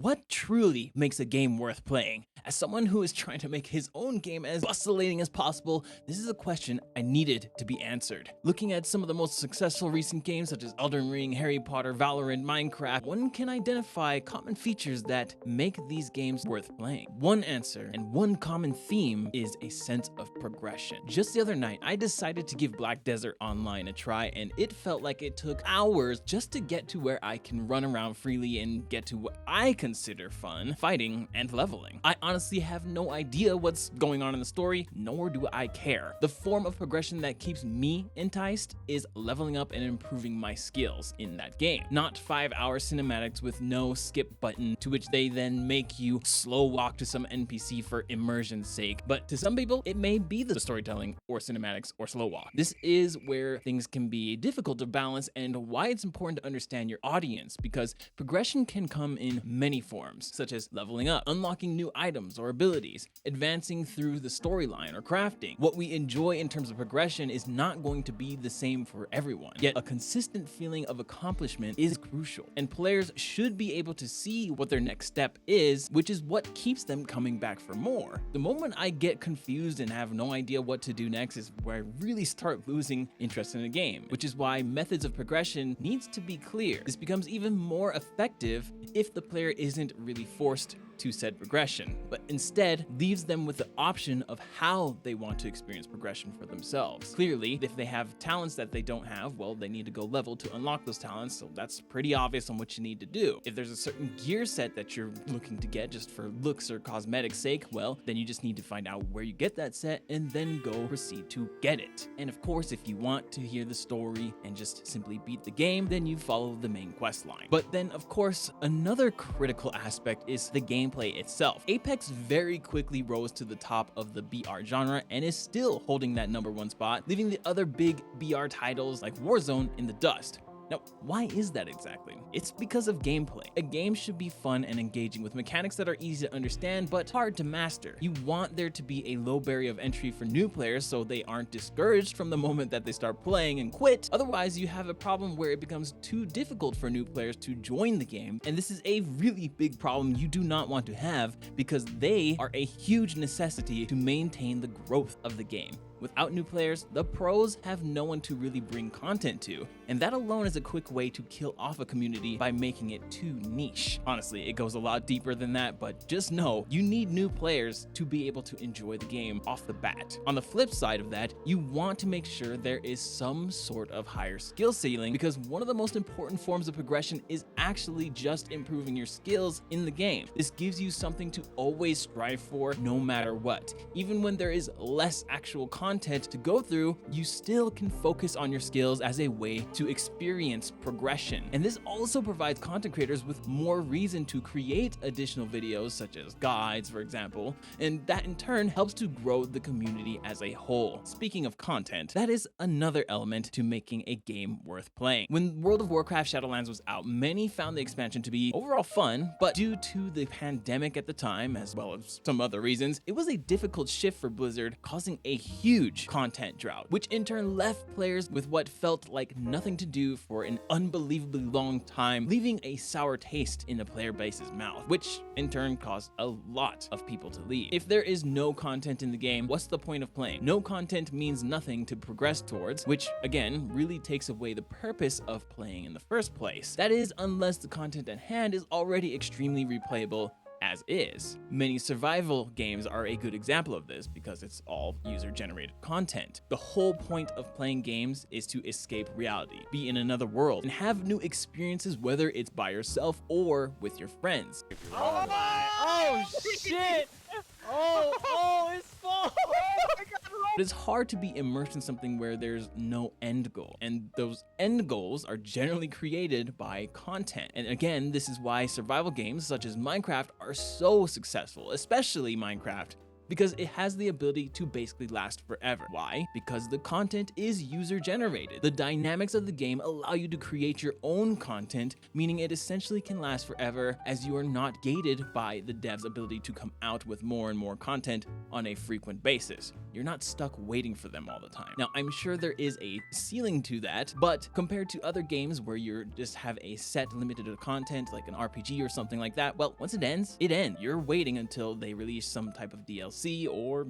What truly makes a game worth playing? As someone who is trying to make his own game as bustling as possible, this is a question I needed to be answered. Looking at some of the most successful recent games such as Elden Ring, Harry Potter, Valorant, Minecraft, one can identify common features that make these games worth playing. One answer and one common theme is a sense of progression. Just the other night, I decided to give Black Desert Online a try, and it felt like it took hours just to get to where I can run around freely and get to what I consider fun, fighting and leveling. I honestly have no idea what's going on in the story, nor do I care. The form of progression that keeps me enticed is leveling up and improving my skills in that game. Not 5-hour cinematics with no skip button to which they then make you slow walk to some NPC for immersion's sake. But to some people, it may be the storytelling or cinematics or slow walk. This is where things can be difficult to balance and why it's important to understand your audience, because progression can come in many forms, such as leveling up, unlocking new items or abilities, advancing through the storyline, or crafting. What we enjoy in terms of progression is not going to be the same for everyone, yet a consistent feeling of accomplishment is crucial, and players should be able to see what their next step is, which is what keeps them coming back for more. The moment I get confused and have no idea what to do next is where I really start losing interest in the game, which is why methods of progression needs to be clear. This becomes even more effective if the player isn't really forced to said progression, but instead leaves them with the option of how they want to experience progression for themselves. Clearly, if they have talents that they don't have, well, they need to go level to unlock those talents, so that's pretty obvious on what you need to do. If there's a certain gear set that you're looking to get just for looks or cosmetic sake, well, then you just need to find out where you get that set and then go proceed to get it. And of course, if you want to hear the story and just simply beat the game, then you follow the main quest line. But then, of course, another critical aspect is the gameplay itself. Apex very quickly rose to the top of the BR genre and is still holding that #1 spot, leaving the other big BR titles like Warzone in the dust. Now, why is that exactly? It's because of gameplay. A game should be fun and engaging with mechanics that are easy to understand but hard to master. You want there to be a low barrier of entry for new players so they aren't discouraged from the moment that they start playing and quit. Otherwise, you have a problem where it becomes too difficult for new players to join the game, and this is a really big problem you do not want to have because they are a huge necessity to maintain the growth of the game. Without new players, the pros have no one to really bring content to, and that alone is a quick way to kill off a community by making it too niche. Honestly, it goes a lot deeper than that, but just know you need new players to be able to enjoy the game off the bat. On the flip side of that, you want to make sure there is some sort of higher skill ceiling, because one of the most important forms of progression is actually just improving your skills in the game. This gives you something to always strive for no matter what. Even when there is less actual content to go through, you still can focus on your skills as a way to experience progression. And this also provides content creators with more reason to create additional videos, such as guides, for example, and that in turn helps to grow the community as a whole. Speaking of content, that is another element to making a game worth playing. When World of Warcraft Shadowlands was out, many found the expansion to be overall fun, but due to the pandemic at the time, as well as some other reasons, it was a difficult shift for Blizzard, causing a huge content drought, which in turn left players with what felt like nothing to do for an unbelievably long time, leaving a sour taste in the player base's mouth, which in turn caused a lot of people to leave. If there is no content in the game, what's the point of playing? No content means nothing to progress towards, which again really takes away the purpose of playing in the first place. That is, unless the content at hand is already extremely replayable as is. Many survival games are a good example of this because it's all user-generated content. The whole point of playing games is to escape reality, be in another world, and have new experiences, whether it's by yourself or with your friends. Oh my! Oh shit! Oh, it's full! It's hard to be immersed in something where there's no end goal, and those end goals are generally created by content. And again, this is why survival games such as Minecraft are so successful, especially Minecraft, because it has the ability to basically last forever. Why? Because the content is user generated. The dynamics of the game allow you to create your own content, meaning it essentially can last forever as you are not gated by the dev's ability to come out with more and more content on a frequent basis. You're not stuck waiting for them all the time. Now, I'm sure there is a ceiling to that, but compared to other games where you just have a set limited content like an RPG or something like that, well, once it ends, it ends. You're waiting until they release some type of DLC, or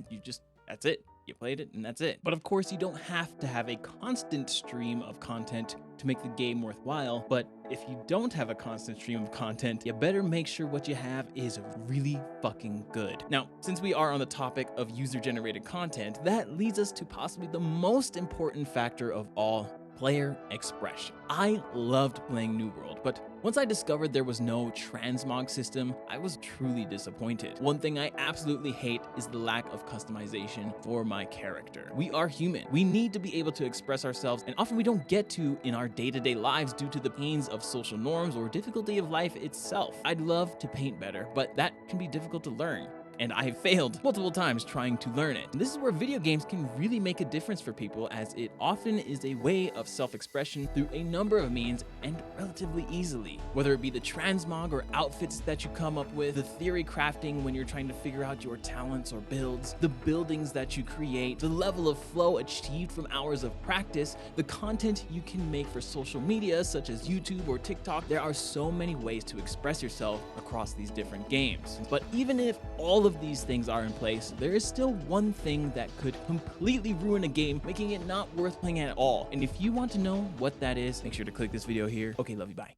that's it. You played it and that's it. But of course, you don't have to have a constant stream of content to make the game worthwhile. But if you don't have a constant stream of content, you better make sure what you have is really fucking good. Now, since we are on the topic of user-generated content, that leads us to possibly the most important factor of all: player expression. I loved playing New World, but once I discovered there was no transmog system, I was truly disappointed. One thing I absolutely hate is the lack of customization for my character. We are human. We need to be able to express ourselves, and often we don't get to in our day-to-day lives due to the pains of social norms or difficulty of life itself. I'd love to paint better, but that can be difficult to learn, and I have failed multiple times trying to learn it. And this is where video games can really make a difference for people, as it often is a way of self-expression through a number of means and relatively easily. Whether it be the transmog or outfits that you come up with, the theory crafting when you're trying to figure out your talents or builds, the buildings that you create, the level of flow achieved from hours of practice, the content you can make for social media such as YouTube or TikTok. There are so many ways to express yourself across these different games. But even if all of these things are in place, there is still one thing that could completely ruin a game, making it not worth playing at all. And if you want to know what that is, make sure to click this video here. Okay, love you, bye.